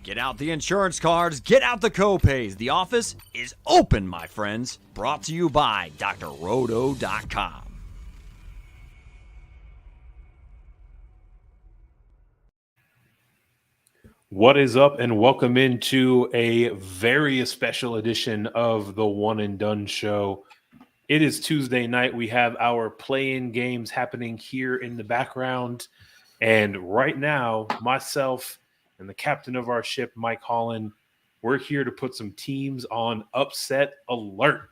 Get out the insurance cards, get out the copays. The office is open, my friends. Brought to you by drroto.com. What is up, and welcome into a very special edition of the One and Done Show. It is Tuesday night. We have our play-in games happening here in the background. And right now, myself and the captain of our ship, Mike Holland, we're here to put some teams on upset alert,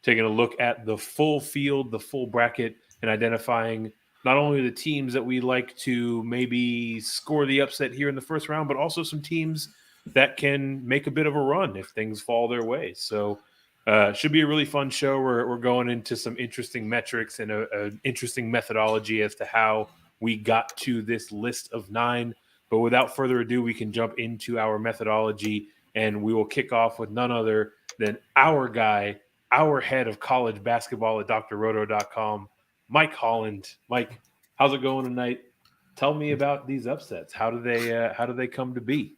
taking a look at the full field, the full bracket, and identifying not only the teams that we like to maybe score the upset here in the first round, but also some teams that can make a bit of a run if things fall their way. So should be a really fun show. We're going into some interesting metrics and an interesting methodology as to how we got to this list of 9. But without further ado, we can jump into our methodology, and we will kick off with none other than our guy, our head of college basketball at drroto.com, Mike Holland. Mike, how's it going tonight? Tell me about these upsets. How do they come to be?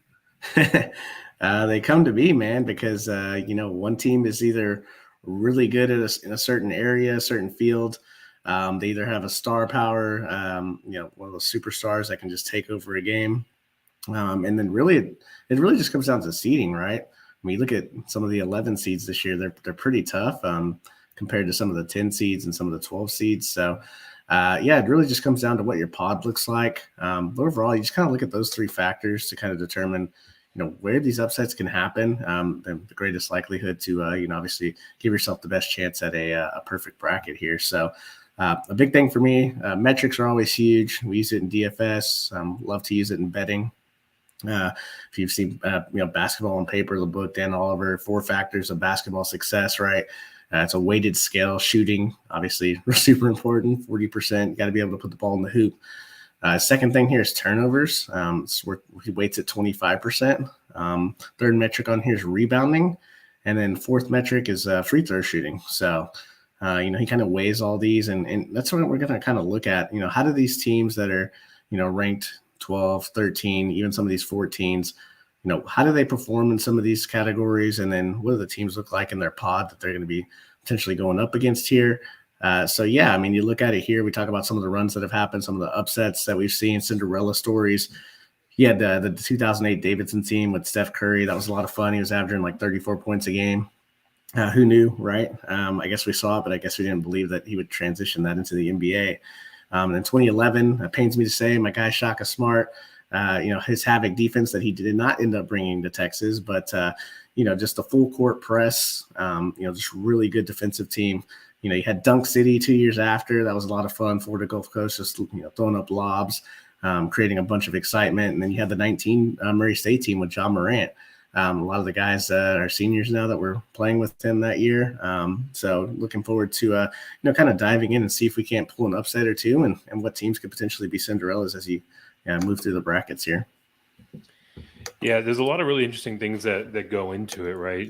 They come to be, man, because one team is either really good at in a certain area, a certain field. They either have a star power, one of those superstars that can just take over a game. And then really, it really just comes down to seeding, right? I mean, you look at some of the 11 seeds this year, they're pretty tough compared to some of the 10 seeds and some of the 12 seeds. So, it really just comes down to what your pod looks like. But overall, you just kind of look at those 3 factors to kind of determine, where these upsets can happen, the greatest likelihood to, obviously give yourself the best chance at a perfect bracket here. So, a big thing for me, metrics are always huge. We use it in DFS. Love to use it in betting. If you've seen, Basketball on Paper, the book, Dan Oliver, 4 factors of basketball success, right? It's a weighted scale. Shooting, obviously, super important. 40%. Got to be able to put the ball in the hoop. Second thing here is turnovers. He weights at 25%. Third metric on here is rebounding. And then fourth metric is free throw shooting. So, he kind of weighs all these, and that's what we're going to kind of look at. How do these teams that are, ranked 12, 13, even some of these 14s, how do they perform in some of these categories? And then what do the teams look like in their pod that they're going to be potentially going up against here? You look at it here. We talk about some of the runs that have happened, some of the upsets that we've seen, Cinderella stories. You had the 2008 Davidson team with Steph Curry. That was a lot of fun. He was averaging like 34 points a game. Who knew, right? I guess we saw it, but I guess we didn't believe that he would transition that into the NBA. In 2011, it pains me to say, my guy Shaka Smart, his havoc defense that he did not end up bringing to Texas, but, just a full court press, just really good defensive team. You had Dunk City 2 years after. That was a lot of fun. Florida Gulf Coast, just, throwing up lobs, creating a bunch of excitement. And then you had the 19 Murray State team with John Morant. A lot of the guys are seniors now that were playing with him that year. So looking forward to, kind of diving in and see if we can't pull an upset or two and what teams could potentially be Cinderellas as you move through the brackets here. Yeah, there's a lot of really interesting things that go into it, right?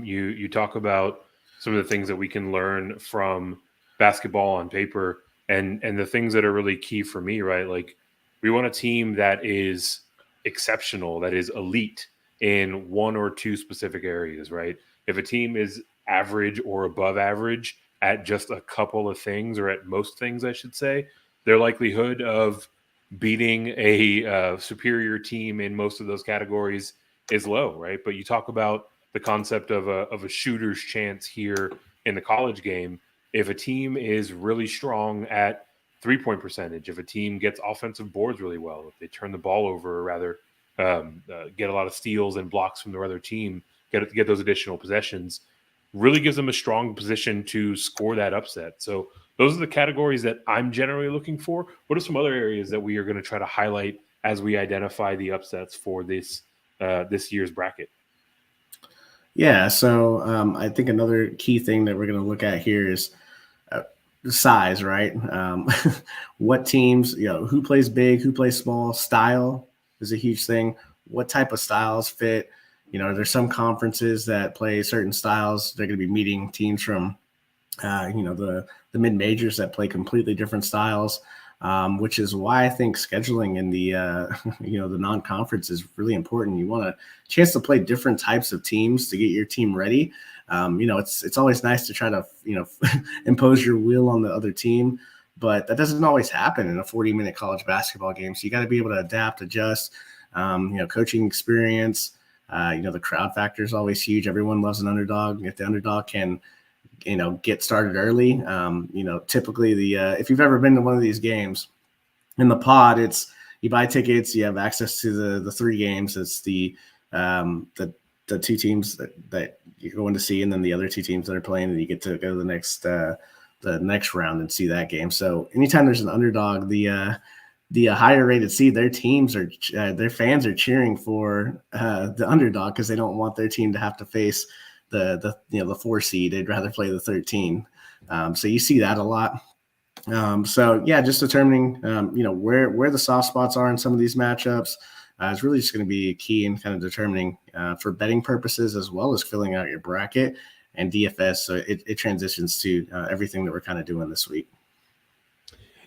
You talk about some of the things that we can learn from Basketball on Paper and the things that are really key for me, right? Like, we want a team that is exceptional, that is elite in one or two specific areas, right? If a team is average or above average at just a couple of things, or at most things, I should say, their likelihood of beating a superior team in most of those categories is low, right? But you talk about the concept of a shooter's chance here in the college game. If a team is really strong at 3-point percentage, if a team gets offensive boards really well, if they turn the ball over, or rather get a lot of steals and blocks from their other team, get those additional possessions, really gives them a strong position to score that upset. So those are the categories that I'm generally looking for. What are some other areas that we are going to try to highlight as we identify the upsets for this year's bracket? Yeah, so I think another key thing that we're going to look at here is size, right? What teams, who plays big, who plays small. Style is a huge thing. What type of styles fit? There's some conferences that play certain styles. They're going to be meeting teams from, the mid-majors that play completely different styles. which is why I think scheduling in the the non-conference is really important. You want a chance to play different types of teams to get your team ready. It's always nice to try to impose your will on the other team, but that doesn't always happen in a 40-minute college basketball game. So you got to be able to adapt, adjust. Coaching experience. The crowd factor is always huge. Everyone loves an underdog. If the underdog can, get started early, typically if you've ever been to one of these games in the pod, it's you buy tickets, you have access to the 3 games. It's the 2 teams that you're going to see, and then the other 2 teams that are playing, and you get to go to the next round and see that game. So anytime there's an underdog, the higher rated seed, their fans are cheering for the underdog because they don't want their team to have to face the 4 seed. They'd rather play the 13. So you see that a lot. Just determining where the soft spots are in some of these matchups is really just going to be key in kind of determining for betting purposes as well as filling out your bracket and DFS. So it transitions to everything that we're kind of doing this week.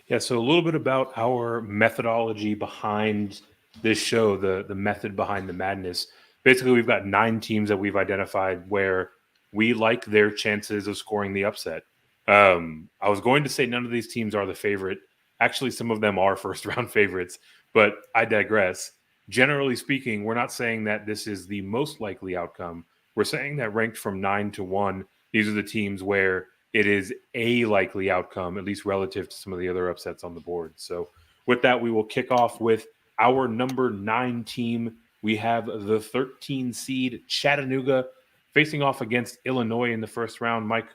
Yeah, so a little bit about our methodology behind this show, the method behind the madness. Basically, we've got 9 teams that we've identified where we like their chances of scoring the upset. I was going to say none of these teams are the favorite. Actually, some of them are first-round favorites, but I digress. Generally speaking, we're not saying that this is the most likely outcome. We're saying that ranked from 9 to 1, these are the teams where it is a likely outcome, at least relative to some of the other upsets on the board. So with that, we will kick off with our number 9 team. We have the 13 seed Chattanooga facing off against Illinois in the first round. Mike,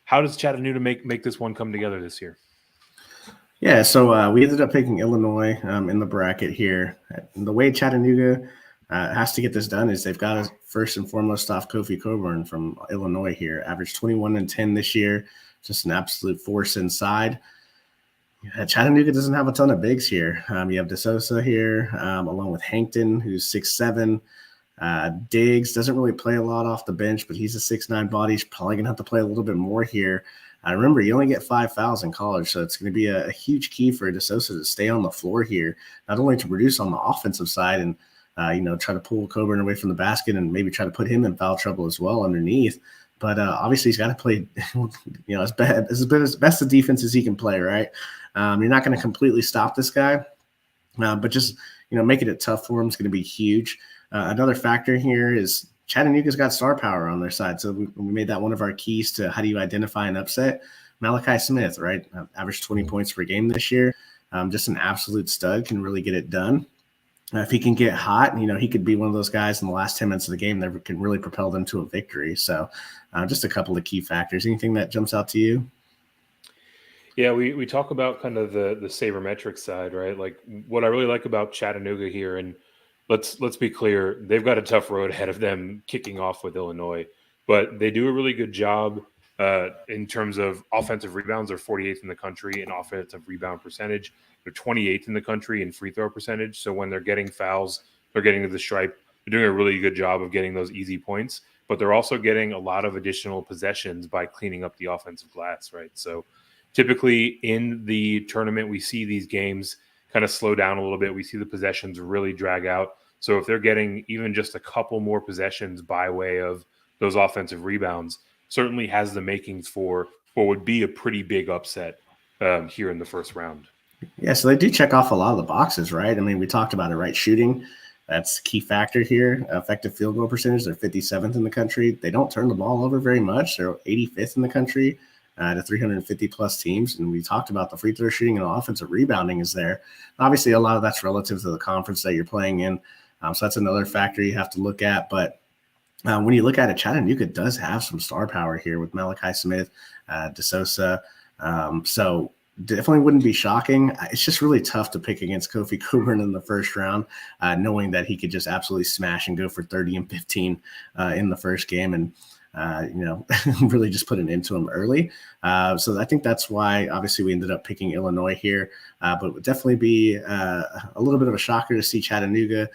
how does Chattanooga make this one come together this year? Yeah, so we ended up picking Illinois in the bracket here. And the way Chattanooga has to get this done is they've got to first and foremost stop Kofi Coburn from Illinois here. Averaged 21 and 10 this year, just an absolute force inside. Chattanooga doesn't have a ton of bigs here. You have DeSosa here, along with Hankton, who's 6'7". Diggs doesn't really play a lot off the bench, but he's a 6'9" body. He's probably going to have to play a little bit more here. Remember, you only get 5 fouls in college, so it's going to be a huge key for DeSosa to stay on the floor here, not only to produce on the offensive side and try to pull Coburn away from the basket and maybe try to put him in foul trouble as well underneath. But obviously he's got to play, as best a defense as he can play, right? You're not going to completely stop this guy, but just, making it tough for him is going to be huge. Another factor here is Chattanooga's got star power on their side. So we made that one of our keys to how do you identify an upset. Malachi Smith, right? Averaged 20 points per game this year. Just an absolute stud, can really get it done. If he can get hot, he could be one of those guys in the last 10 minutes of the game that can really propel them to a victory. So just a couple of key factors. Anything that jumps out to you? Yeah, we talk about kind of the sabermetric side, right? Like what I really like about Chattanooga here, and let's be clear, they've got a tough road ahead of them kicking off with Illinois, but they do a really good job in terms of offensive rebounds. They're 48th in the country in offensive rebound percentage. They're 28th in the country in free throw percentage. So when they're getting fouls, they're getting to the stripe. They're doing a really good job of getting those easy points, but they're also getting a lot of additional possessions by cleaning up the offensive glass, right? So typically in the tournament, we see these games kind of slow down a little bit. We see the possessions really drag out. So if they're getting even just a couple more possessions by way of those offensive rebounds, certainly has the makings for what would be a pretty big upset here in the first round. Yeah, so they do check off a lot of the boxes, right? I mean, we talked about it, right? Shooting, that's a key factor here. Effective field goal percentage, they're 57th in the country. They don't turn the ball over very much. They're 85th in the country to 350-plus teams. And we talked about the free throw shooting and offensive rebounding is there. Obviously, a lot of that's relative to the conference that you're playing in. So that's another factor you have to look at. But when you look at it, Chattanooga does have some star power here with Malachi Smith, DeSosa. So definitely wouldn't be shocking. It's just really tough to pick against Kofi Coburn in the first round, knowing that he could just absolutely smash and go for 30 and 15 in the first game and, really just put an end to him early. So I think that's why, obviously, we ended up picking Illinois here. But it would definitely be a little bit of a shocker to see Chattanooga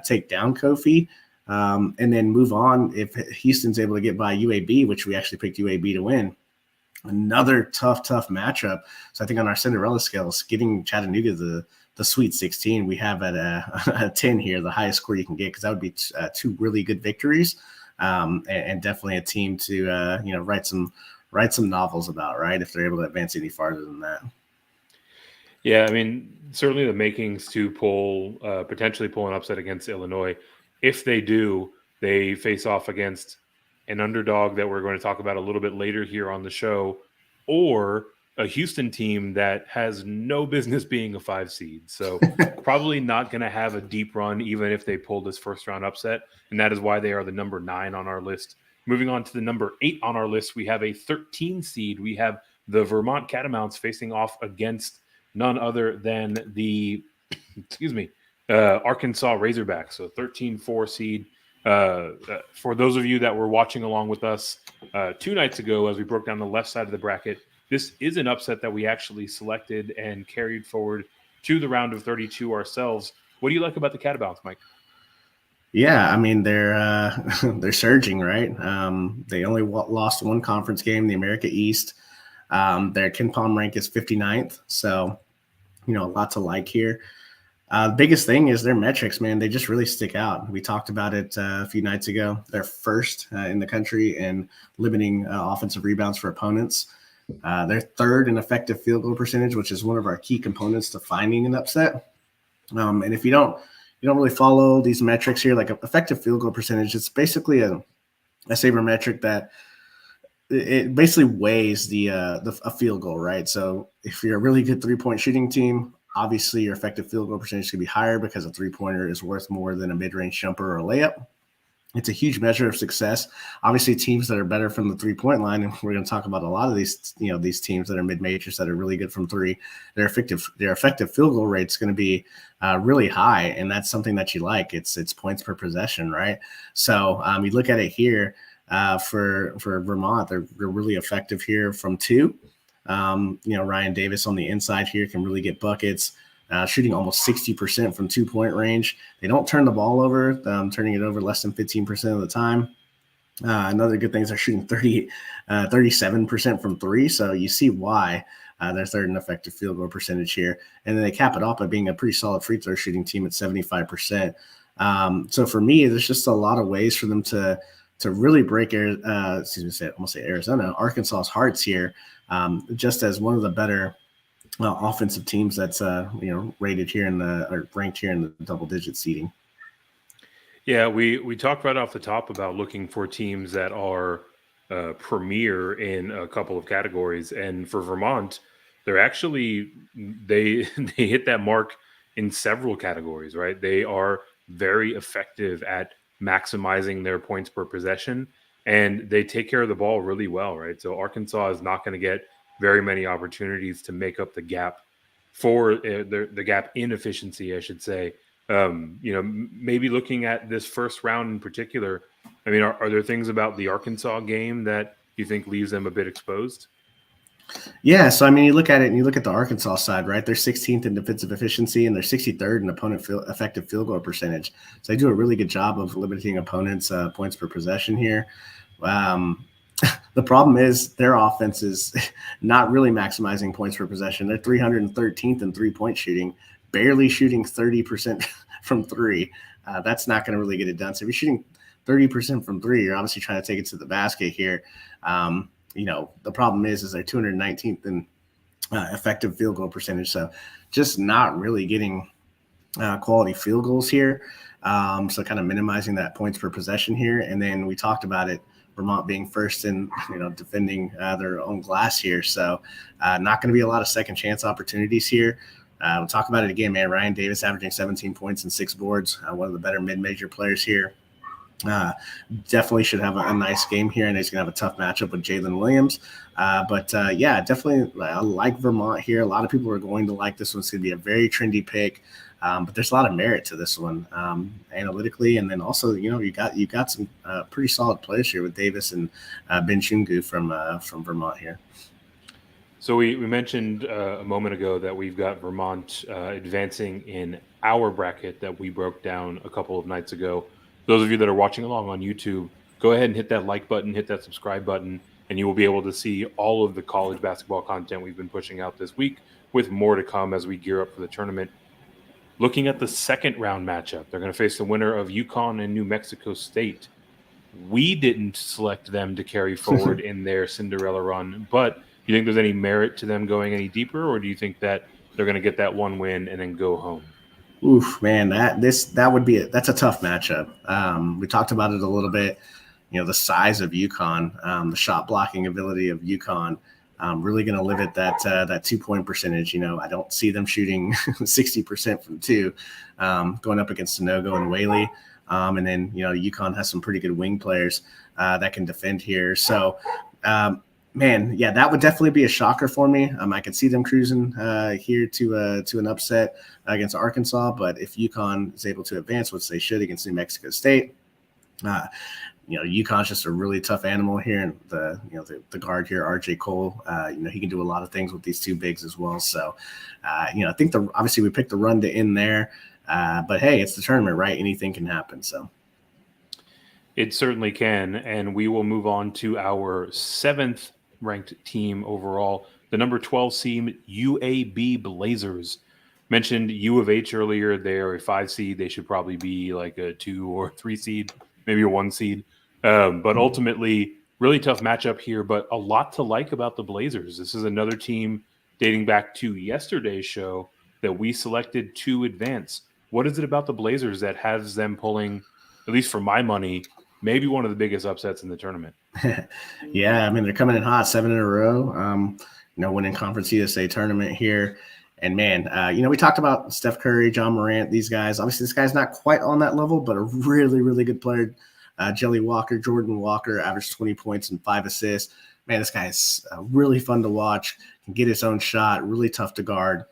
take down Kofi and then move on if Houston's able to get by UAB, which we actually picked UAB to win. another tough matchup. So I think on our Cinderella scales, getting Chattanooga the Sweet 16, we have at a 10 here, the highest score you can get, because that would be two really good victories, and definitely a team to write some novels about, right, if they're able to advance any farther than that. Yeah, I mean, certainly the makings to potentially pull an upset against Illinois. If they do, they face off against an underdog that we're going to talk about a little bit later here on the show, or a Houston team that has no business being a 5 seed. So probably not going to have a deep run, even if they pull this first round upset. And that is why they are the number 9 on our list. Moving on to the number 8 on our list, we have a 13 seed. We have the Vermont Catamounts facing off against none other than the, Arkansas Razorbacks. So 13-4 seed. For those of you that were watching along with us 2 nights ago as we broke down the left side of the bracket, this is an upset that we actually selected and carried forward to the round of 32 ourselves. What do you like about the Catamounts, Mike? Yeah, I mean, they're surging, right? They only lost one conference game, the America East. Their KenPom rank is 59th, so a lot to like here. The biggest thing is their metrics, man. They just really stick out. We talked about it a few nights ago. They're first in the country in limiting offensive rebounds for opponents. They're third in effective field goal percentage, which is one of our key components to finding an upset. And if you don't really follow these metrics here, like effective field goal percentage, it's basically a sabermetric that it basically weighs a field goal, right? So if you're a really good 3-point shooting team, obviously your effective field goal percentage could be higher because a 3-pointer is worth more than a mid-range jumper or a layup. It's a huge measure of success. Obviously, teams that are better from the 3-point line, and we're going to talk about a lot of these, these teams that are mid-majors that are really good from 3. Their effective field goal rate is going to be really high, and that's something that you like. It's points per possession, right? So you look at it here for Vermont, they're really effective here from 2. Ryan Davis on the inside here can really get buckets. Shooting almost 60% from 2-point range. They don't turn the ball over, turning it over less than 15% of the time. Another good thing is they're shooting 37% from 3. So you see why they're third in effective field goal percentage here. And then they cap it off by being a pretty solid free throw shooting team at 75%. So for me, there's just a lot of ways for them to really break Arkansas's hearts here, just as one of the better offensive teams that's rated here or ranked here in the double-digit seeding. Yeah, we talked right off the top about looking for teams that are premier in a couple of categories, and for Vermont, they're actually they hit that mark in several categories, right? They are very effective at maximizing their points per possession, and they take care of the ball really well, right? So Arkansas is not going to get very many opportunities to make up the gap for the gap in efficiency, I should say. Maybe looking at this first round in particular, I mean, are there things about the Arkansas game that you think leaves them a bit exposed? Yeah, so I mean, you look at it and you look at the Arkansas side, right? They're 16th in defensive efficiency and they're 63rd in opponent effective field goal percentage. So they do a really good job of limiting opponents' points per possession here. The problem is their offense is not really maximizing points per possession. They're 313th in 3-point shooting, barely shooting 30% from 3. That's not going to really get it done. So if you're shooting 30% from 3, you're obviously trying to take it to the basket here. The problem is they're 219th in effective field goal percentage. So just not really getting quality field goals here. So kind of minimizing that points per possession here. And then we talked about it, Vermont being first in, defending their own glass here. So not going to be a lot of second chance opportunities here. We'll talk about it again, man. Ryan Davis averaging 17 points and 6 boards, one of the better mid-major players here. Definitely should have a nice game here, and he's going to have a tough matchup with Jalen Williams. Definitely I like Vermont here. A lot of people are going to like this one. It's going to be a very trendy pick. But there's a lot of merit to this one analytically, and then also you got some pretty solid players here with Davis and Ben Chungu from Vermont here. So we mentioned a moment ago that we've got Vermont advancing in our bracket that we broke down a couple of nights ago. Those of you that are watching along on YouTube, go ahead and hit that like button, hit that subscribe button, and you will be able to see all of the college basketball content we've been pushing out this week, with more to come as we gear up for the tournament. Looking at the second round matchup, they're going to face the winner of UConn and New Mexico State. We didn't select them to carry forward in their Cinderella run, but do you think there's any merit to them going any deeper, or do you think that they're going to get that one win and then go home? Oof, man, that's a tough matchup. We talked about it a little bit. The size of UConn, the shot blocking ability of UConn, really going to limit that 2-point percentage. I don't see them shooting 60% from two, going up against Sanogo and Whaley. And then, UConn has some pretty good wing players that can defend here. So, man, yeah, that would definitely be a shocker for me. I could see them cruising here to an upset against Arkansas. But if UConn is able to advance, which they should against New Mexico State, UConn's just a really tough animal here, and the guard here, RJ Cole, he can do a lot of things with these two bigs as well. So, I think obviously we picked the run to end there, but hey, it's the tournament, right? Anything can happen. So, it certainly can, and we will move on to our 7th ranked team overall, the number 12 seed UAB Blazers. Mentioned U of H earlier. They are a 5 seed. They should probably be like a 2 or 3 seed, maybe a 1 seed. But ultimately, really tough matchup here, but a lot to like about the Blazers. This is another team dating back to yesterday's show that we selected to advance. What is it about the Blazers that has them pulling, at least for my money, maybe one of the biggest upsets in the tournament? Yeah, I mean, they're coming in hot, 7 in a row, winning Conference USA tournament here. And, man, we talked about Steph Curry, John Morant, these guys. Obviously, this guy's not quite on that level, but a really, really good player. Jelly Walker, Jordan Walker, averaged 20 points and 5 assists. Man, this guy is really fun to watch, can get his own shot, really tough to guard.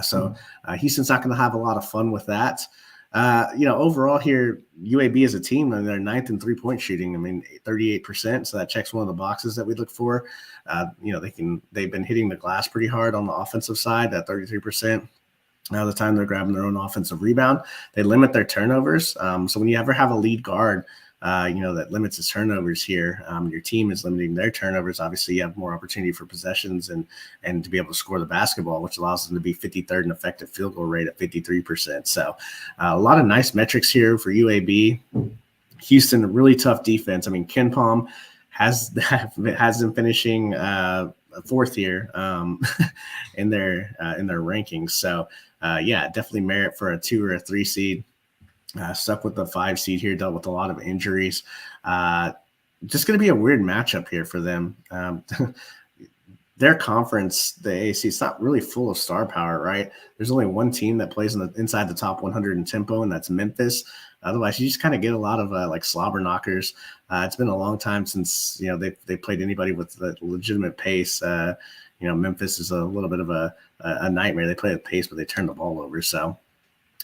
So Houston's not going to have a lot of fun with that. Overall here, UAB as a team, and they're 9th in 3-point shooting. I mean, 38%. So that checks one of the boxes that we look for. They've been hitting the glass pretty hard on the offensive side, that 33%. Now the time they're grabbing their own offensive rebound, they limit their turnovers. So when you ever have a lead guard, that limits his turnovers here, your team is limiting their turnovers. Obviously, you have more opportunity for possessions and to be able to score the basketball, which allows them to be 53rd in effective field goal rate at 53%. So a lot of nice metrics here for UAB. Houston, a really tough defense. I mean, Ken Palm has them finishing 4th here in their rankings. So definitely merit for a 2 or a 3 seed. Stuck with the 5 seed here, dealt with a lot of injuries. Just going to be a weird matchup here for them. Their conference, the AAC, it's not really full of star power, right? There's only one team that plays inside the top 100 in tempo, and that's Memphis. Otherwise, you just kind of get a lot of like slobber knockers. It's been a long time since they played anybody with the legitimate pace. Memphis is a little bit of a nightmare. They play with pace, but they turn the ball over. So.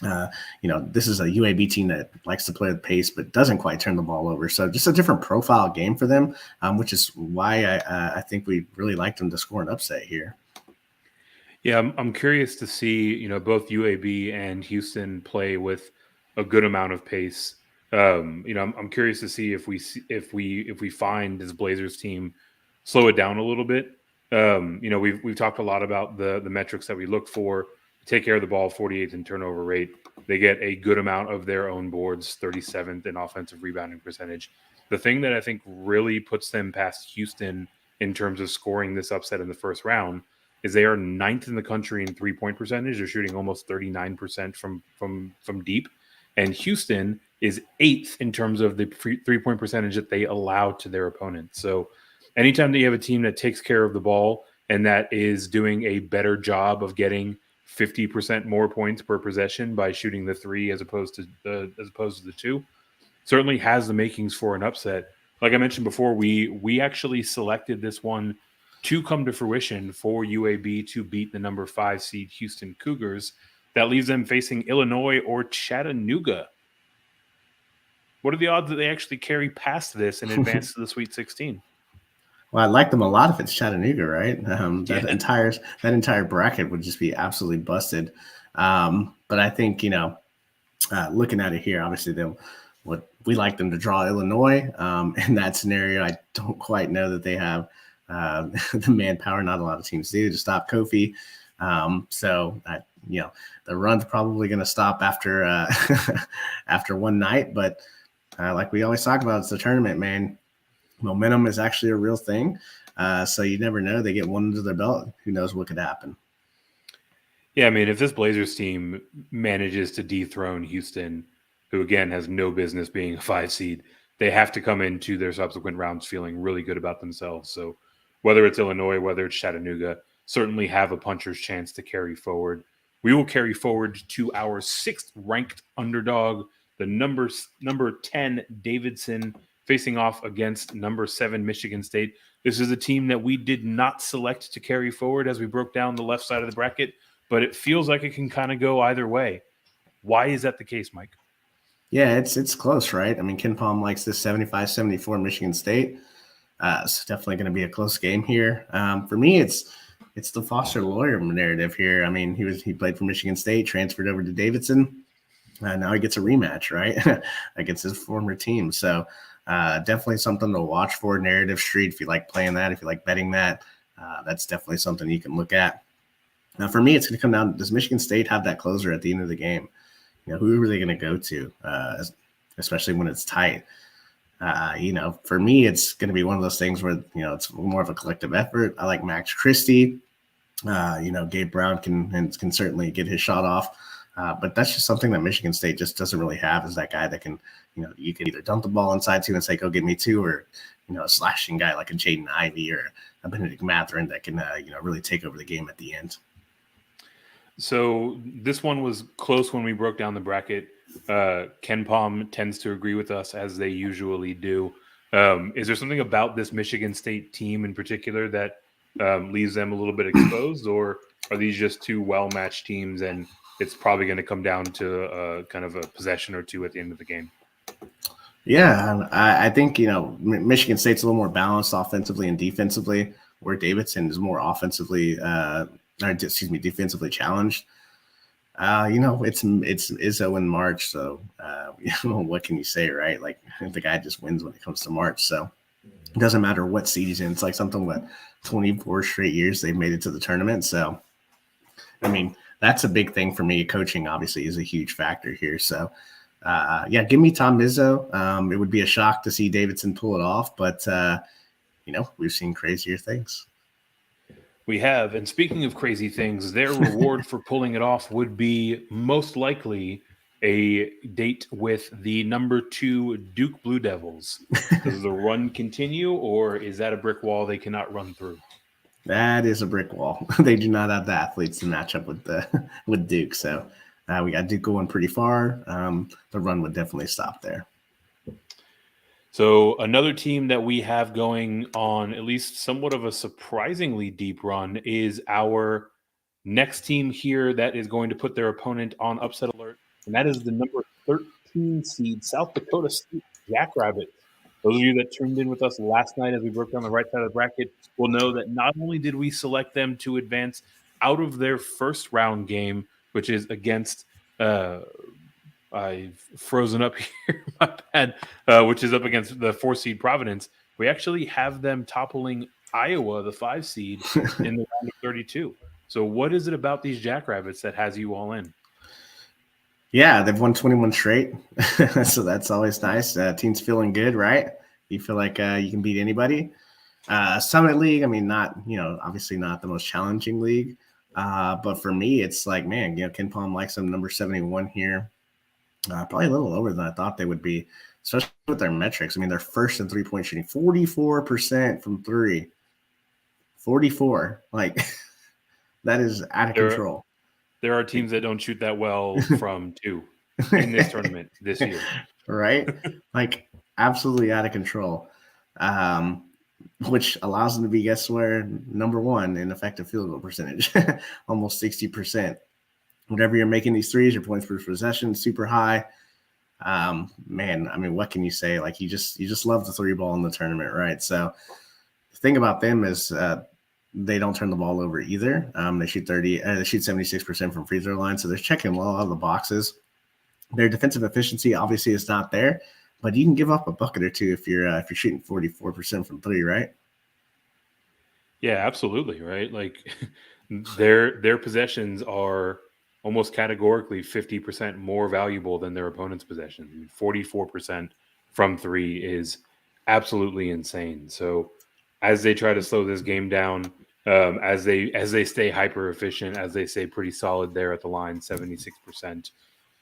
This is a UAB team that likes to play with pace, but doesn't quite turn the ball over. So just a different profile game for them, which is why I think we really like them to score an upset here. Yeah, I'm curious to see, both UAB and Houston play with a good amount of pace. I'm curious to see if we find this Blazers team slow it down a little bit. We've talked a lot about the metrics that we look for. Take care of the ball, 48th in turnover rate. They get a good amount of their own boards, 37th in offensive rebounding percentage. The thing that I think really puts them past Houston in terms of scoring this upset in the first round is they are 9th in the country in 3-point percentage. They're shooting almost 39% from deep. And Houston is 8th in terms of the 3-point percentage that they allow to their opponents. So anytime that you have a team that takes care of the ball and that is doing a better job of getting 50% more points per possession by shooting the 3 as opposed to the 2, certainly has the makings for an upset. Like I mentioned before, we actually selected this one to come to fruition for UAB to beat the number 5 seed Houston Cougars. That leaves them facing Illinois or Chattanooga. What are the odds that they actually carry past this and advance to the Sweet 16? Well, I like them a lot if it's Chattanooga, right? That entire bracket would just be absolutely busted. But I think, looking at it here, obviously they'll what we like them to draw Illinois. In that scenario, I don't quite know that they have the manpower. Not a lot of teams do to stop Kofi. The run's probably going to stop after after one night. But like we always talk about, it's the tournament, man. Momentum is actually a real thing. So you never know. They get one under their belt. Who knows what could happen? Yeah, I mean, if this Blazers team manages to dethrone Houston, who again has no business being a 5 seed, they have to come into their subsequent rounds feeling really good about themselves. So whether it's Illinois, whether it's Chattanooga, certainly have a puncher's chance to carry forward. We will carry forward to our 6th ranked underdog, the number 10 Davidson, facing off against number 7 Michigan State. This is a team that we did not select to carry forward as we broke down the left side of the bracket, but it feels like it can kind of go either way. Why is that the case, Mike? Yeah, it's close, right? I mean, Ken Palm likes this 75-74 Michigan State. It's definitely going to be a close game here. For me, it's the Foster Lawyer narrative here. I mean, he played for Michigan State, transferred over to Davidson. Now he gets a rematch, right, against his former team. So definitely something to watch for. Narrative Street, if you like playing that, if you like betting that, that's definitely something you can look at. Now, for me, it's going to come down, does Michigan State have that closer at the end of the game? Who are they going to go to, especially when it's tight? For me, it's going to be one of those things where, it's more of a collective effort. I like Max Christie. Gabe Brown can certainly get his shot off. But that's just something that Michigan State just doesn't really have, is that guy that can, you can either dump the ball inside to and say, go get me 2, or, a slashing guy like a Jaden Ivey or a Benedict Mathurin that can, really take over the game at the end. So this one was close when we broke down the bracket. Ken Palm tends to agree with us, as they usually do. Is there something about this Michigan State team in particular that leaves them a little bit exposed, or are these just 2 well-matched teams and it's probably going to come down to kind of a possession or 2 at the end of the game? Yeah, I think, Michigan State's a little more balanced offensively and defensively, where Davidson is more defensively challenged. It's Izzo in March, so what can you say, right? Like, the guy just wins when it comes to March, so it doesn't matter what seed he's in. It's like something that 24 straight years they've made it to the tournament. So, I mean, that's a big thing for me. Coaching obviously is a huge factor here. So, give me Tom Izzo. It would be a shock to see Davidson pull it off, but we've seen crazier things. We have. And speaking of crazy things, their reward for pulling it off would be most likely a date with the number 2 Duke Blue Devils. Does the run continue, or is that a brick wall they cannot run through? That is a brick wall. They do not have the athletes to match up with Duke. So we got Duke going pretty far. The run would definitely stop there. So another team that we have going on at least somewhat of a surprisingly deep run is our next team here that is going to put their opponent on upset alert, and that is the number 13 seed South Dakota State Jackrabbit. Those of you that tuned in with us last night as we broke down the right side of the bracket will know that not only did we select them to advance out of their first round game, which is against I've frozen up here, my bad, which is up against the 4 seed Providence. We actually have them toppling Iowa, the 5 seed, in the round of 32. So what is it about these Jackrabbits that has you all in? Yeah, they've won 21 straight. So that's always nice. Team's feeling good, right? You feel like you can beat anybody. Summit League, I mean, obviously not the most challenging league. But for me, it's like, man, Ken Palm likes them number 71 here. Probably a little lower than I thought they would be, especially with their metrics. I mean, they're first in 3-point shooting, 44% from 3. 44. Like, that is out of control. There are teams that don't shoot that well from 2 in this tournament this year. Right? Like, absolutely out of control. Which allows them to be, guess where, number 1 in effective field goal percentage, almost 60%. Whenever you're making these threes, your points per possession super high. Man, I mean, what can you say? Like, you just love the 3 ball in the tournament, right? So the thing about them is they don't turn the ball over either. They shoot 76% from free throw line, so they're checking well out of the boxes. Their defensive efficiency obviously is not there, but you can give up a bucket or two if you're shooting 44% from three, right? Yeah, absolutely, right? Like their possessions are almost categorically 50% more valuable than their opponent's possessions. I mean, 44% from three is absolutely insane. So as they try to slow this game down, as they stay hyper efficient, as they stay pretty solid there at the line, 76%.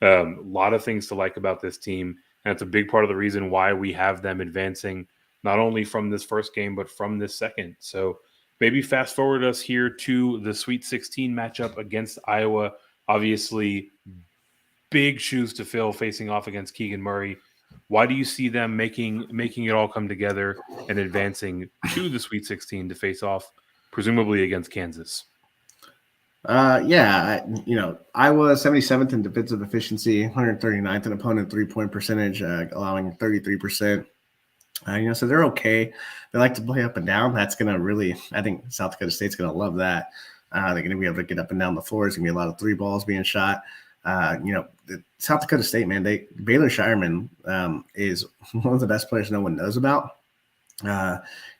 A lot of things to like about this team. And that's a big part of the reason why we have them advancing not only from this first game, but from this second. So maybe fast forward us here to the Sweet 16 matchup against Iowa. Obviously, big shoes to fill facing off against Keegan Murray. Why do you see them making it all come together and advancing to the Sweet 16 to face off, presumably against Kansas? Iowa 77th in defensive efficiency, 139th in opponent 3-point percentage, allowing 33%. So they're okay. They like to play up and down. That's going to really, I think South Dakota State's going to love that. They're going to be able to get up and down the floor. There's going to be a lot of three balls being shot. South Dakota State, man, Baylor Shireman is one of the best players no one knows about.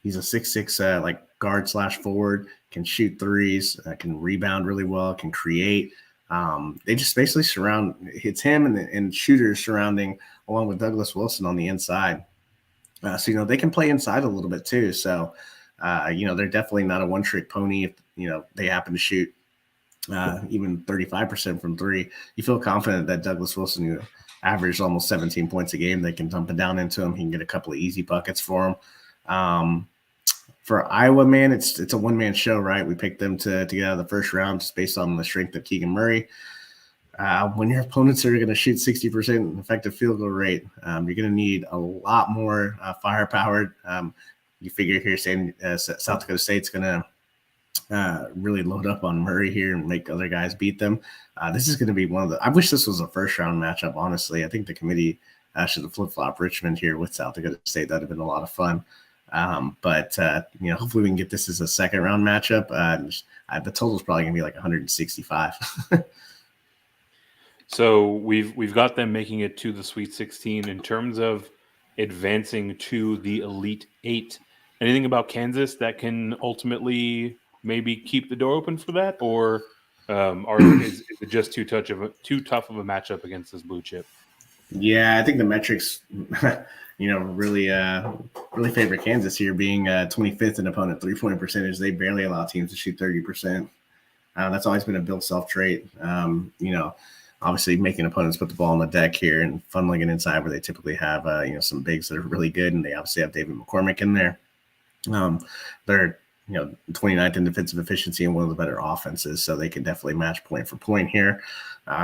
He's a 6'6", like guard / forward, can shoot threes, can rebound really well, can create. They just basically it's him and shooters surrounding along with Douglas Wilson on the inside. So they can play inside a little bit too. So, they're definitely not a one-trick pony. If, they happen to shoot even 35% from three, you feel confident that Douglas Wilson, who averaged almost 17 points a game, they can dump it down into him. He can get a couple of easy buckets for him. For Iowa, man, it's a one-man show, right? We picked them to get out of the first round just based on the strength of Keegan Murray. When your opponents are going to shoot 60% effective field goal rate, you're going to need a lot more firepower. You figure here saying South Dakota State's going to really load up on Murray here and make other guys beat them. This is going to be I wish this was a first-round matchup, honestly. I think the committee should have flip-flop Richmond here with South Dakota State. That would have been a lot of fun. But hopefully we can get this as a second-round matchup. The total is probably going to be like 165. So we've got them making it to the Sweet 16 in terms of advancing to the Elite Eight. Anything about Kansas that can ultimately maybe keep the door open for that, or is it just too tough of a matchup against this blue chip? Yeah, I think the metrics, really favor Kansas here, being 25th in opponent 3-point percentage. They barely allow teams to shoot 30%. That's always been a Bill Self trait. Obviously making opponents put the ball on the deck here and funneling it inside where they typically have, some bigs that are really good. And they obviously have David McCormick in there. They're, 29th in defensive efficiency and one of the better offenses. So they can definitely match point for point here.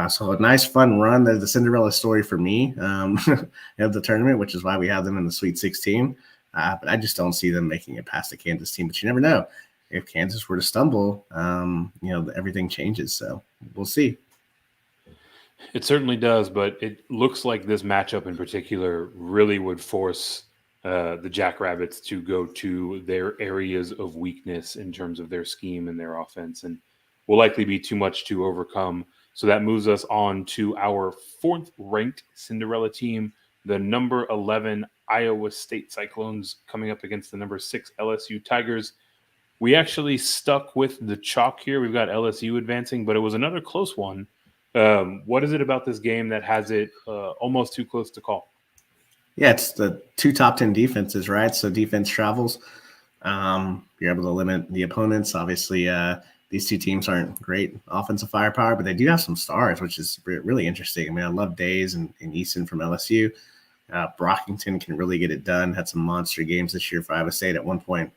So a nice fun run. They're the Cinderella story for me of the tournament, which is why we have them in the Sweet 16. But I just don't see them making it past the Kansas team. But you never know. If Kansas were to stumble, everything changes. So we'll see. It certainly does, but it looks like this matchup in particular really would force the Jackrabbits to go to their areas of weakness in terms of their scheme and their offense, and will likely be too much to overcome. So that moves us on to our 4th-ranked Cinderella team, the number 11 Iowa State Cyclones, coming up against the number 6 LSU Tigers. We actually stuck with the chalk here. We've got LSU advancing, but it was another close one. What is it about this game that has it almost too close to call? Yeah, it's the 2 top 10 defenses, right? So defense travels. You're able to limit the opponents. Obviously, these two teams aren't great offensive firepower, but they do have some stars, which is really interesting. I mean, I love Days and Easton from LSU. Brockington can really get it done. Had some monster games this year for Iowa State. At one point,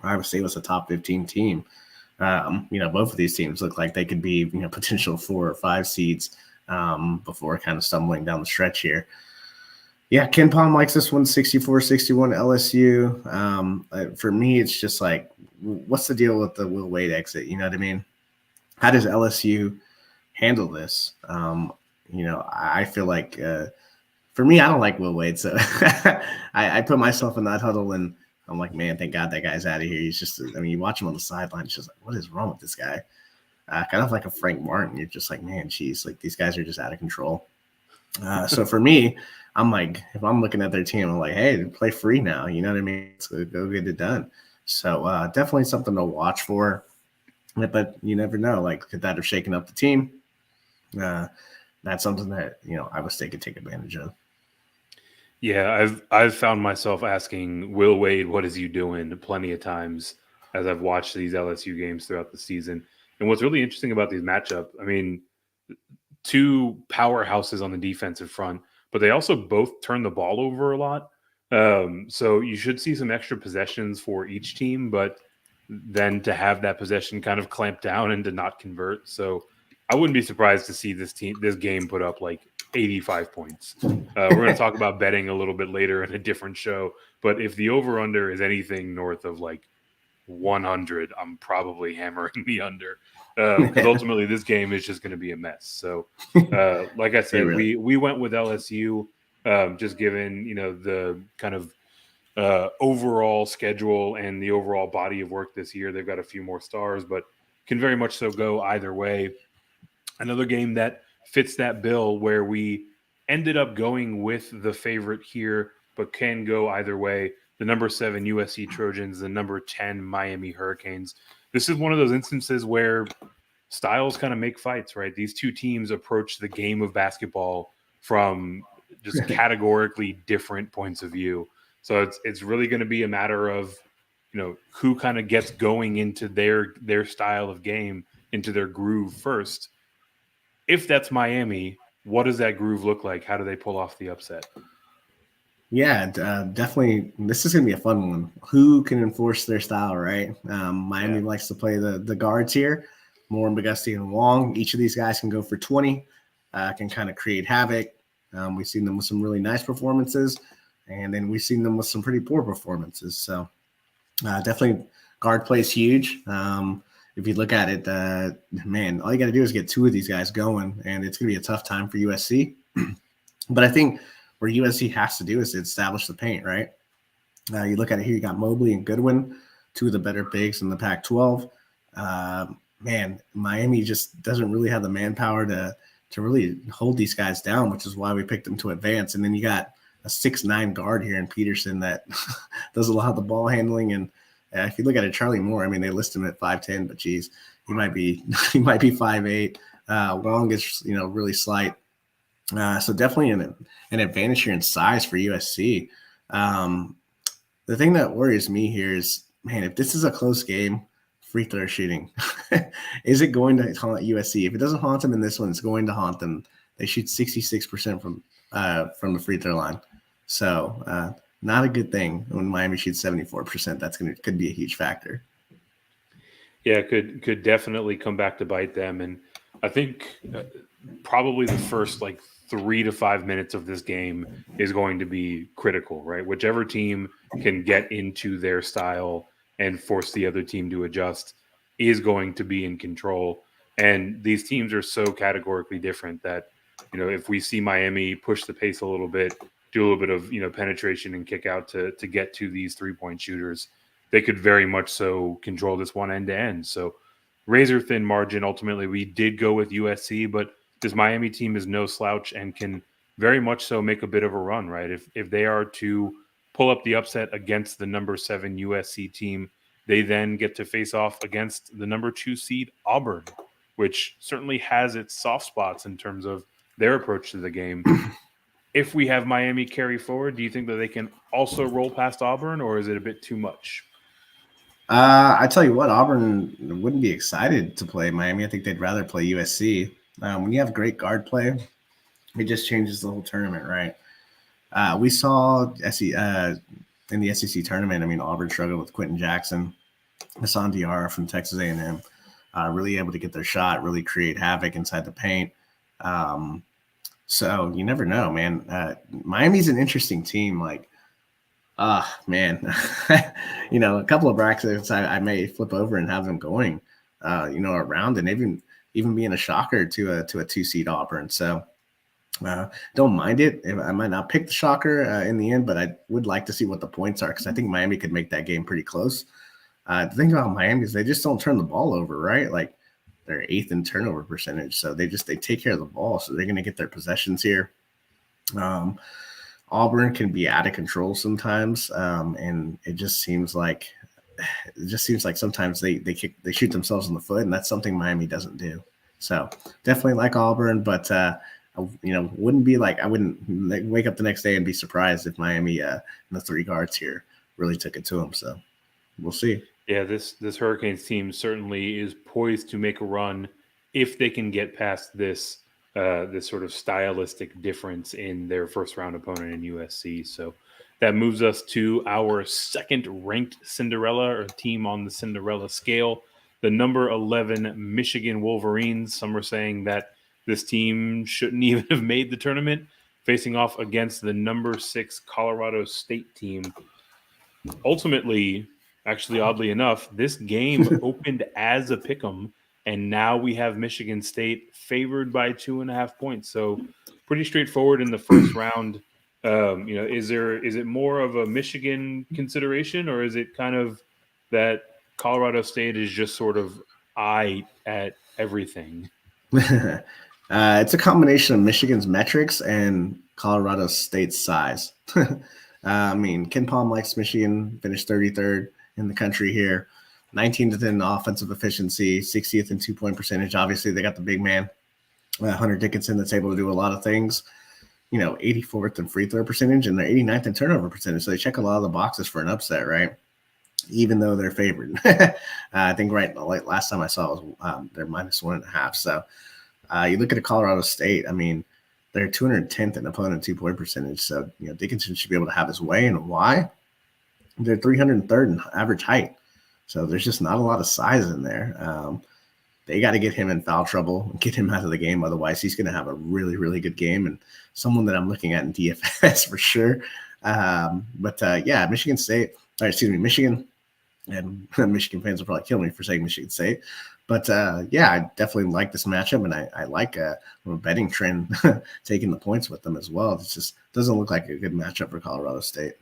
Iowa State was a top 15 team. Both of these teams look like they could be, potential 4 or 5 seeds before kind of stumbling down the stretch here. Yeah, Ken Palm likes this one, 64-61 LSU. For me, it's just like, what's the deal with the Will Wade exit? You know what I mean? How does LSU handle this? I feel like, for me, I don't like Will Wade. So I put myself in that huddle and I'm like, man, thank God that guy's out of here. He's just, you watch him on the sideline, it's just like, what is wrong with this guy? Kind of like a Frank Martin. You're just like, man, geez, like these guys are just out of control. So for me, I'm like, if I'm looking at their team, I'm like, hey, play free now. You know what I mean? So go get it done. So definitely something to watch for. But you never know. Like, could that have shaken up the team? That's something that, Iowa State could take advantage of. Yeah, I've found myself asking Will Wade, "What is you doing?" plenty of times as I've watched these LSU games throughout the season. And what's really interesting about these matchup, I mean, two powerhouses on the defensive front, but they also both turn the ball over a lot. So you should see some extra possessions for each team, but then to have that possession kind of clamp down and to not convert. So I wouldn't be surprised to see this game put up like 85 points. We're going to talk about betting a little bit later in a different show, but if the over under is anything north of like 100, I'm probably hammering the under, because ultimately this game is just going to be a mess. So like I said, we went with LSU, just given the kind of overall schedule and the overall body of work this year. They've got a few more stars, but can very much so go either way. Another game that fits that bill where we ended up going with the favorite here, but can go either way. The number 7 USC Trojans, the number 10 Miami Hurricanes. This is one of those instances where styles kind of make fights, right? These two teams approach the game of basketball from just categorically different points of view. So it's really going to be a matter of, who kind of gets going into their style of game, into their groove first. If that's Miami, what does that groove look like? How do they pull off the upset? Yeah, definitely. This is going to be a fun one. Who can enforce their style, right? Miami likes to play the guards here, Moore, Magusti, and Wong. Each of these guys can go for 20, can kind of create havoc. We've seen them with some really nice performances, and then we've seen them with some pretty poor performances. So definitely guard play is huge. If you look at it, man, all you got to do is get two of these guys going, and it's going to be a tough time for USC. But I think where USC has to do is to establish the paint, right? You look at it here, you got Mobley and Goodwin, two of the better bigs in the Pac-12. Man, Miami just doesn't really have the manpower to really hold these guys down, which is why we picked them to advance. And then you got a 6'9" guard here in Peterson that does a lot of the ball handling. And if you look at it, Charlie Moore, I mean, they list him at 5'10", but geez, he might be 5'8". Wong is, really slight. So definitely an advantage here in size for USC. The thing that worries me here is, man, if this is a close game, free throw shooting, is it going to haunt USC? If it doesn't haunt them in this one, it's going to haunt them. They shoot 66% from the free throw line. So not a good thing when Miami shoots 74%. That's could be a huge factor. Yeah, could definitely come back to bite them. And I think probably the first 3 to 5 minutes of this game is going to be critical, right? Whichever team can get into their style and force the other team to adjust is going to be in control. And these teams are so categorically different that, if we see Miami push the pace a little bit, do a little bit of, penetration and kick out to get to these 3-point shooters, they could very much so control this one end to end. So razor thin margin. Ultimately, we did go with USC, but this Miami team is no slouch and can very much so make a bit of a run, right? If they are to pull up the upset against the number 7 USC team, they then get to face off against the number 2 seed Auburn, which certainly has its soft spots in terms of their approach to the game. If we have Miami carry forward, do you think that they can also roll past Auburn, or is it a bit too much? I tell you what, Auburn wouldn't be excited to play Miami. I think they'd rather play USC. When you have great guard play, it just changes the whole tournament, right? We saw in the SEC tournament, I mean, Auburn struggled with Quentin Jackson, Hassan Diarra from Texas A&M, really able to get their shot, really create havoc inside the paint. So you never know, man. Miami's an interesting team. Man, a couple of brackets I may flip over and have them going, around and even being a shocker to a 2 seed Auburn. So don't mind it. I might not pick the shocker in the end, but I would like to see what the points are because I think Miami could make that game pretty close. The thing about Miami is they just don't turn the ball over, right? They're 8th in turnover percentage. So they take care of the ball. So they're going to get their possessions here. Auburn can be out of control sometimes, and it just seems like sometimes they shoot themselves in the foot, and that's something Miami doesn't do. So definitely like Auburn, but wouldn't be like I wouldn't wake up the next day and be surprised if Miami in the 3 guards here really took it to them. So we'll see. Yeah, this Hurricanes team certainly is poised to make a run if they can get past this sort of stylistic difference in their first round opponent in USC. So that moves us to our second ranked Cinderella, or team on the Cinderella scale, the number 11 Michigan Wolverines. Some are saying that this team shouldn't even have made the tournament, facing off against the number 6 Colorado State team. Ultimately, actually, oddly enough, this game opened as a pick'em, and now we have Michigan State favored by 2.5 points. So pretty straightforward in the first round. Is it more of a Michigan consideration, or is it kind of that Colorado State is just sort of eye at everything? It's a combination of Michigan's metrics and Colorado State's size. Ken Palm likes Michigan, finished 33rd in the country here, 19th in offensive efficiency, 60th in 2-point percentage. Obviously, they got the big man, Hunter Dickinson, that's able to do a lot of things. 84th in free throw percentage, and they're 89th in turnover percentage. So they check a lot of the boxes for an upset, right? Even though they're favored. I think last time I saw it was they're -1.5. So you look at Colorado State, they're 210th in opponent 2-point percentage. So, Dickinson should be able to have his way. And why? They're 303rd in average height. So there's just not a lot of size in there. They got to get him in foul trouble and get him out of the game. Otherwise, he's going to have a really, really good game, and someone that I'm looking at in DFS for sure. Michigan State, Michigan, and Michigan fans will probably kill me for saying Michigan State. But, I definitely like this matchup, and I like a betting trend taking the points with them as well. It just doesn't look like a good matchup for Colorado State.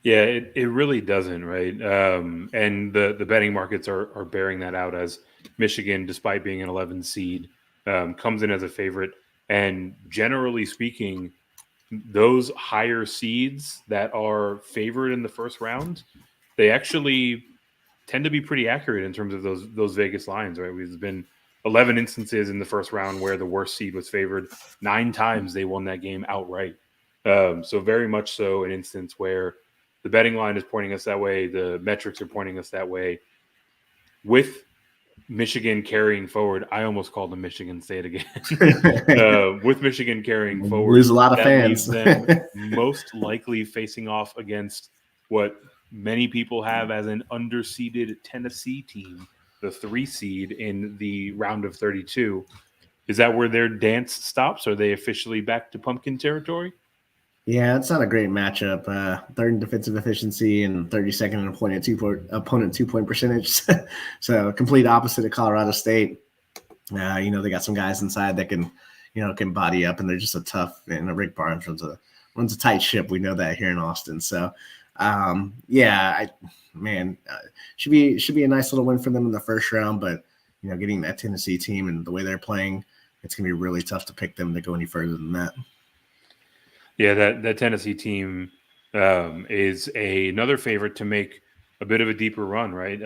Yeah, it really doesn't, right? And the betting markets are bearing that out, as Michigan, despite being an 11 seed, comes in as a favorite. And generally speaking, those higher seeds that are favored in the first round, they actually tend to be pretty accurate in terms of those Vegas lines, right? There's been 11 instances in the first round where the worst seed was favored. 9 times they won that game outright. So very much so an instance where the betting line is pointing us that way. The metrics are pointing us that way. With Michigan carrying forward, I almost called them Michigan State again. With Michigan carrying forward, lose a lot of fans. Leaves them most likely facing off against what many people have as an underseeded Tennessee team, the 3 seed in the round of 32. Is that where their dance stops? Are they officially back to pumpkin territory? Yeah, it's not a great matchup. 3rd in defensive efficiency and 32nd in opponent 2-point percentage. So complete opposite of Colorado State. They got some guys inside that can body up, and they're just a tough. And Rick Barnes runs a tight ship. We know that here in Austin. So, should be a nice little win for them in the first round. But getting that Tennessee team and the way they're playing, it's gonna be really tough to pick them to go any further than that. Yeah, that Tennessee team is another favorite to make a bit of a deeper run, right?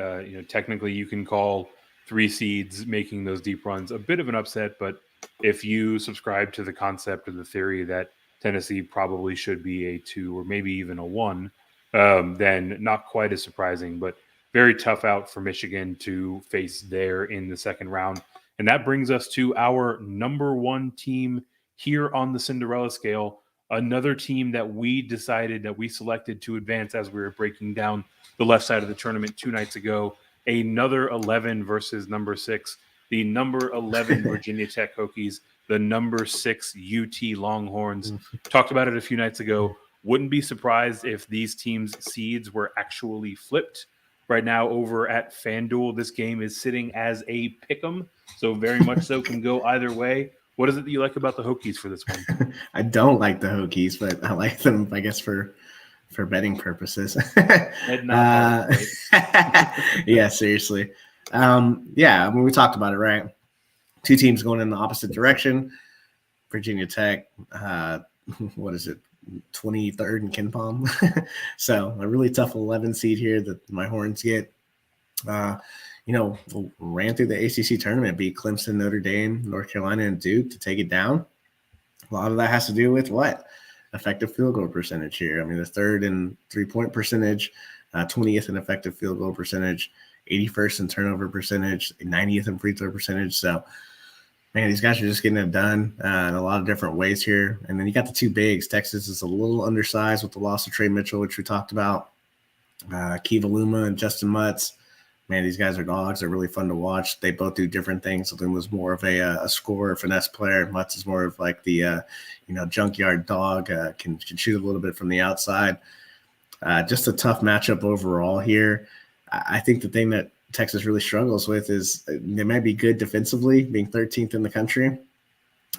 Technically you can call 3 seeds making those deep runs a bit of an upset, but if you subscribe to the concept or the theory that Tennessee probably should be a 2 or maybe even a 1, then not quite as surprising, but very tough out for Michigan to face there in the second round. And that brings us to our number 1 team here on the Cinderella scale. Another team that we selected to advance as we were breaking down the left side of the tournament 2 nights ago. Another 11 versus number 6. The number 11 Virginia Tech Hokies, the number 6 UT Longhorns. Talked about it a few nights ago. Wouldn't be surprised if these teams' seeds were actually flipped. Right now over at FanDuel, this game is sitting as a pick'em, so very much so can go either way. What is it that you like about the Hokies for this one? I don't like the Hokies, but I like them, I guess, for betting purposes. Yeah, seriously. We talked about it, right? 2 teams going in the opposite direction. Virginia Tech, what is it, 23rd in Ken Palm. So a really tough 11 seed here that my Horns get. Ran through the ACC tournament, beat Clemson, Notre Dame, North Carolina, and Duke to take it down. A lot of that has to do with what? Effective field goal percentage here. I mean, the third in three-point percentage, 20th in effective field goal percentage, 81st in turnover percentage, 90th in free throw percentage. So, man, these guys are just getting it done in a lot of different ways here. And then you got the two bigs. Texas is a little undersized with the loss of Trey Mitchell, which we talked about. Kiva Luma and Justin Mutz. Man, these guys are dogs. They're really fun to watch. They both do different things. Luma's more of a scorer, finesse player. Mutz is more of like the, junkyard dog, can shoot a little bit from the outside. Just a tough matchup overall here. I think the thing that Texas really struggles with is they might be good defensively, being 13th in the country.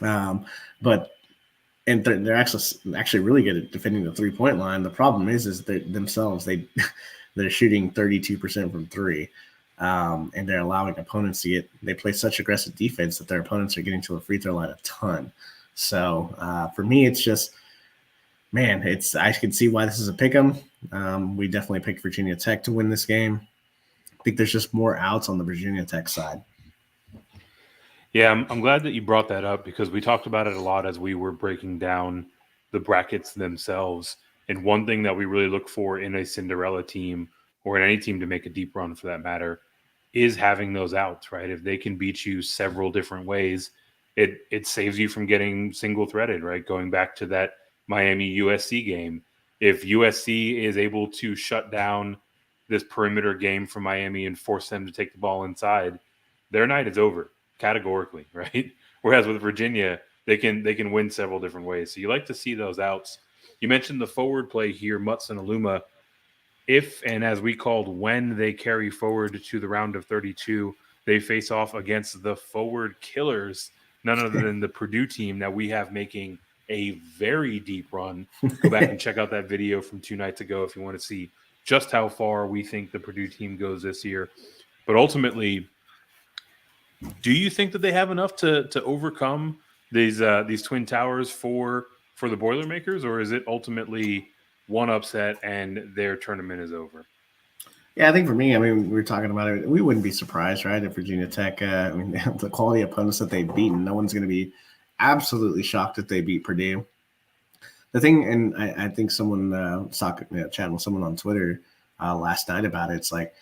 But they're actually really good at defending the three-point line. The problem is they're shooting 32% from three, and they're allowing opponents to they play such aggressive defense that their opponents are getting to the free throw line a ton. So for me, it's just, man, I can see why this is a pick 'em. We definitely picked Virginia Tech to win this game. I think there's just more outs on the Virginia Tech side. Yeah, I'm glad that you brought that up because we talked about it a lot as we were breaking down the brackets themselves. And one thing that we really look for in a Cinderella team or in any team to make a deep run for that matter is having those outs, right? If they can beat you several different ways, it saves you from getting single threaded, right? Going back to that Miami USC game. If USC is able to shut down this perimeter game from Miami and force them to take the ball inside, their night is over categorically, right? Whereas with Virginia, they can win several different ways. So you like to see those outs. You mentioned the forward play here, Mutz and Aluma. If, and as we called, when they carry forward to the round of 32, they face off against the forward killers, none other than the Purdue team that we have making a very deep run. Go back and check out that video from 2 nights ago if you want to see just how far we think the Purdue team goes this year. But ultimately, do you think that they have enough to overcome these Twin Towers for the Boilermakers, or is it ultimately one upset and their tournament is over? Yeah, I think for me, we were talking about it. We wouldn't be surprised, right, if Virginia Tech, the quality of opponents that they've beaten, no one's going to be absolutely shocked if they beat Purdue. The thing, and I think someone chatting with someone on Twitter last night about it, it's like,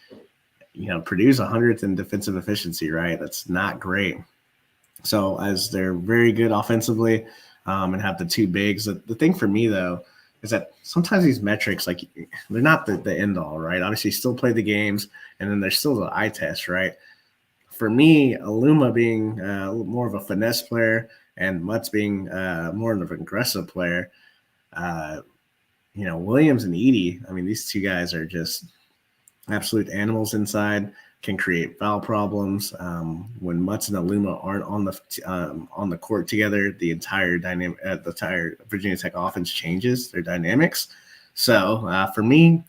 Purdue's 100th in defensive efficiency, right? That's not great. So as they're very good offensively and have the two bigs, the thing for me, though, is that sometimes these metrics, like, they're not the end all, right? Obviously, you still play the games, and then there's still the eye test, right? For me, Aluma being more of a finesse player and Mutz being more of an aggressive player, Williams and Edey, these two guys are just absolute animals inside, can create foul problems. When Mutz and Aluma aren't on the court together, the entire Virginia Tech offense changes their dynamics. So for me,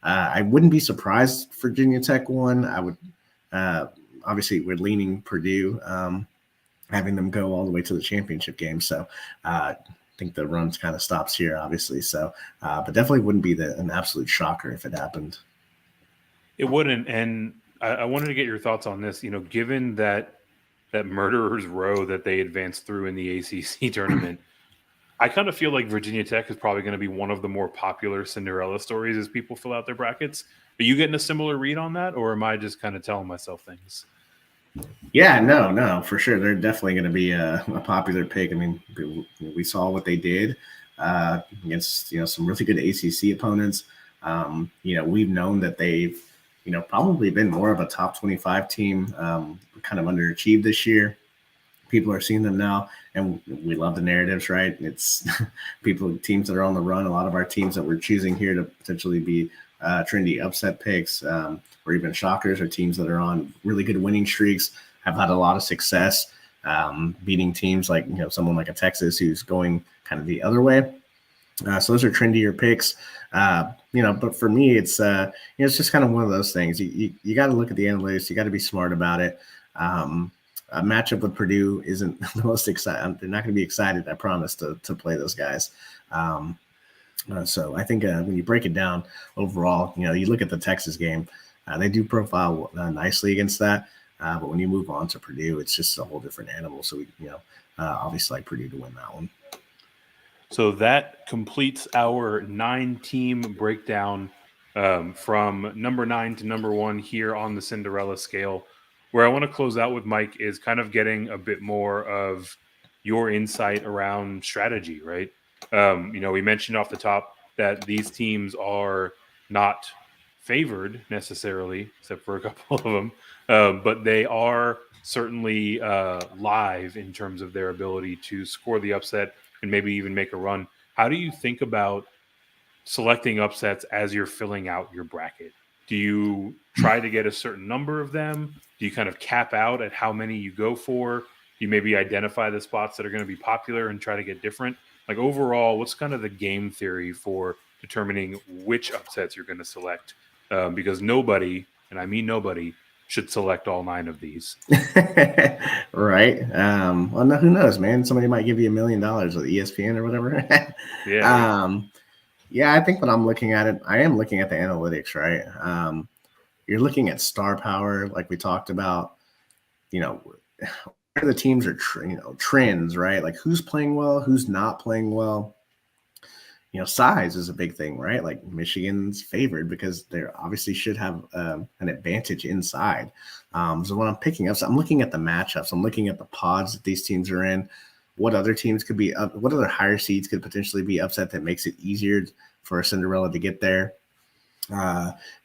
I wouldn't be surprised if Virginia Tech won. I would obviously we're leaning Purdue, having them go all the way to the championship game. So I think the run kind of stops here, obviously. So, but definitely wouldn't be an absolute shocker if it happened. It wouldn't, and I wanted to get your thoughts on this. Given that murderer's row that they advanced through in the ACC tournament, I kind of feel like Virginia Tech is probably going to be one of the more popular Cinderella stories as people fill out their brackets. Are you getting a similar read on that, or am I just kind of telling myself things? Yeah, no, for sure. They're definitely going to be a popular pick. We saw what they did against some really good ACC opponents. We've known that they've probably been more of a top 25 team, kind of underachieved this year. People are seeing them now, and we love the narratives, right? It's teams that are on the run. A lot of our teams that we're choosing here to potentially be trendy upset picks or even shockers, or teams that are on really good winning streaks, have had a lot of success beating teams like, someone like a Texas who's going kind of the other way. So those are trendier picks. But for me, it's it's just kind of one of those things. You got to look at the analytics. You got to be smart about it. a matchup with Purdue isn't the most exciting. They're not going to be excited, I promise, to play those guys. So I think when you break it down overall, you look at the Texas game, they do profile nicely against that. But when you move on to Purdue, it's just a whole different animal. So we, obviously like Purdue to win that one. So that completes our 9-team breakdown from number 9 to number 1 here on the Cinderella scale. Where I want to close out with, Mike, is kind of getting a bit more of your insight around strategy, right? We mentioned off the top that these teams are not favored necessarily, except for a couple of them, but they are certainly live in terms of their ability to score the upset and maybe even make a run. How do you think about selecting upsets as you're filling out your bracket? Do you try to get a certain number of them? Do you kind of cap out at how many you go for? Do you maybe identify the spots that are going to be popular and try to get different? Like overall, what's kind of the game theory for determining which upsets you're going to select? Because nobody, and I mean nobody, should select all 9 of these. Right. Well, no, who knows, man? Somebody might give you $1 million with ESPN or whatever. Yeah. Yeah, I think when I'm looking at it, I am looking at the analytics, right? You're looking at star power, like we talked about, where the teams are, trends, right? Like who's playing well, who's not playing well. Size is a big thing, right? Like Michigan's favored because they obviously should have an advantage inside. So when I'm picking up, so I'm looking at the matchups. I'm looking at the pods that these teams are in. What other teams could be up? What other higher seeds could potentially be upset that makes it easier for a Cinderella to get there?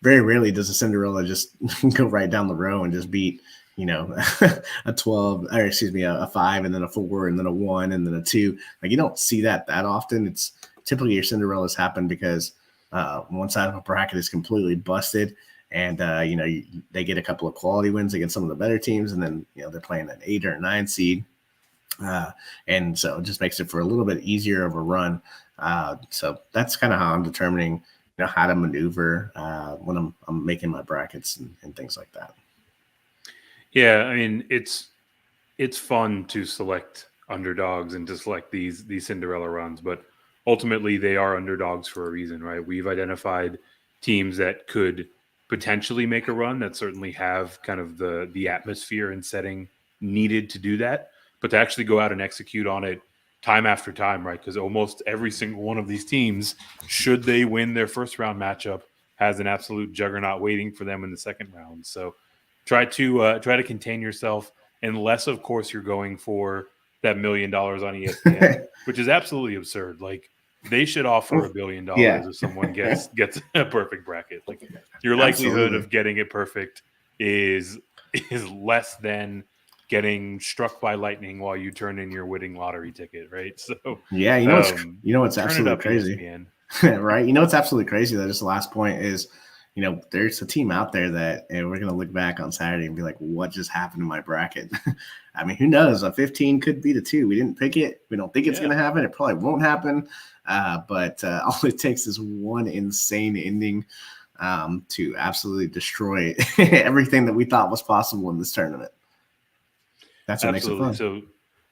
Very rarely does a Cinderella just go right down the row and just beat, a 12, or excuse me, a 5, and then a 4, and then a 1, and then a 2. Like you don't see that often. It's typically your Cinderellas happen because one side of a bracket is completely busted, and they get a couple of quality wins against some of the better teams, and then they're playing an 8 or 9 seed. And so it just makes it for a little bit easier of a run. So that's kind of how I'm determining, how to maneuver when I'm making my brackets and things like that. Yeah, I mean, it's fun to select underdogs and to select these Cinderella runs, but ultimately they are underdogs for a reason, right? We've identified teams that could potentially make a run, that certainly have kind of the atmosphere and setting needed to do that. But to actually go out and execute on it time after time, right? Because almost every single one of these teams, should they win their first round matchup, has an absolute juggernaut waiting for them in the second round. So try to contain yourself, unless, of course, you're going for that $1 million on ESPN, which is absolutely absurd. Like they should offer $1 billion if someone gets a perfect bracket. Like your likelihood of getting it perfect is less than getting struck by lightning while you turn in your winning lottery ticket, right? So yeah, what's absolutely crazy, right? What's absolutely crazy, though, just the last point is, there's a team out there that we're going to look back on Saturday and be like, what just happened to my bracket? I mean, who knows? A 15 could be the 2. We didn't pick it. We don't think it's going to happen. It probably won't happen. But all it takes is one insane ending to absolutely destroy everything that we thought was possible in this tournament. That's what makes it fun. So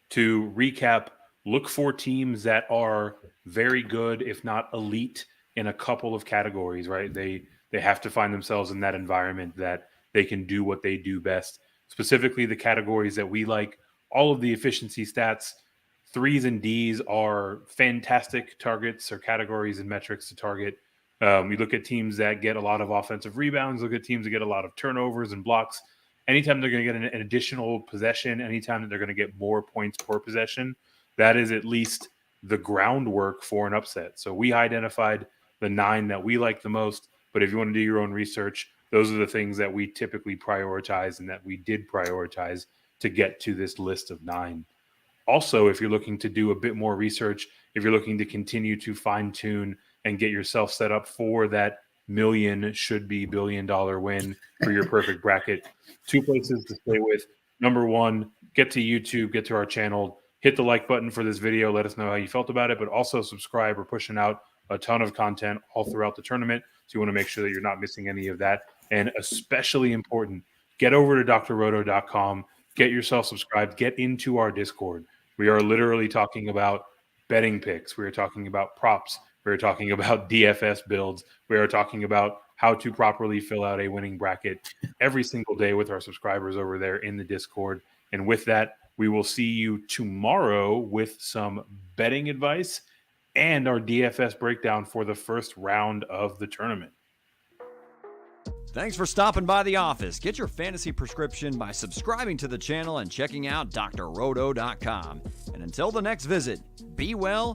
to recap, look for teams that are very good, if not elite, in a couple of categories, right? They have to find themselves in that environment that they can do what they do best. Specifically, the categories that we like, all of the efficiency stats, 3s and Ds are fantastic targets or categories and metrics to target. We look at teams that get a lot of offensive rebounds, look at teams that get a lot of turnovers and blocks. Anytime they're going to get an additional possession, anytime that they're going to get more points per possession, that is at least the groundwork for an upset. So we identified the 9 that we like the most, but if you want to do your own research, those are the things that we typically prioritize and that we did prioritize to get to this list of 9. Also, if you're looking to do a bit more research, if you're looking to continue to fine tune and get yourself set up for that million should be $1 billion win for your perfect bracket, 2 places to stay with. Number 1, get to YouTube, get to our channel, hit the like button for this video. Let us know how you felt about it, but also subscribe. We're pushing out a ton of content all throughout the tournament. So you want to make sure that you're not missing any of that. And especially important, get over to drroto.com, get yourself subscribed, get into our Discord. We are literally talking about betting picks. We are talking about props. We are talking about DFS builds. We are talking about how to properly fill out a winning bracket every single day with our subscribers over there in the Discord. And with that, we will see you tomorrow with some betting advice and our DFS breakdown for the first round of the tournament. Thanks for stopping by the office. Get your fantasy prescription by subscribing to the channel and checking out drroto.com. And until the next visit, be well,